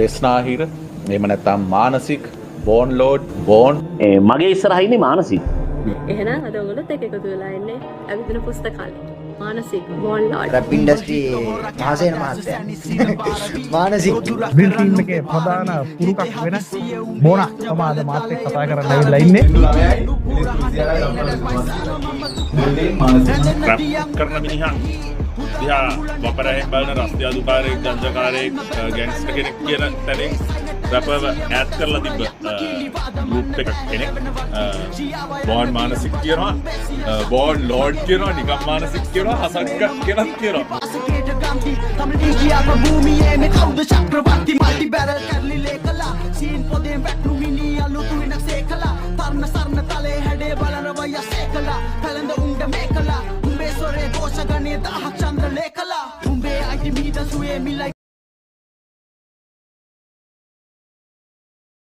වෙස්නාහිර එහෙම නැත්නම් මානසික බෝන් ලෝඩ් බෝන් මගේ ඉස්සරහින්නේ මානසික. එහෙනම් අද ඔයගොල්ලොත් එක්ක එකතු වෙලා ඉන්නේ අවිදින පුස්තකාලේ. මානසික බෝන් ලෝඩ්. රැප් ඉන්ඩස්ට්‍රි මහසේන මහත්තයා. මානසික බිල් ටීම් එකේ ප්‍රධාන පුරුකක් වෙන බෝනා සමාද මාත් එක්ක කතා කරන්න ඇවිල්ලා ඉන්නේ. රැප් කරන මිනිහා දිහා වපරයෙන් බලන රස්තිය අදුකාරයෙක් ගංජාකාරයෙක් ගෑන්ග්ස්ටර් කෙනෙක් කියන තැනින් රැපව ඈඩ් කරලා තිබ්බ ගෲප් එකක් කෙනෙක් බෝන් මානසික කියනවා බෝන් ලෝඩ් කියනවා නිකම් මානසික කියනවා හසක්ක කියලාත් කියනවා භූමියේ මේ කවුද චක්‍රවර්ති මල්ටි බැරල් කරලි ලේකලා සීන් පොදේ වැටු මිනිහලු තුනක් සේකලා තරණ සරණ තලේ හැඩේ බලන වයසේකලා කලඳ උණ්ඩ මේකලා උඹේ සොරේ ഘോഷගණේ දහක් චන්ද්‍ර ලේකලා උඹේ අයිති මීට සුවේ මිලයි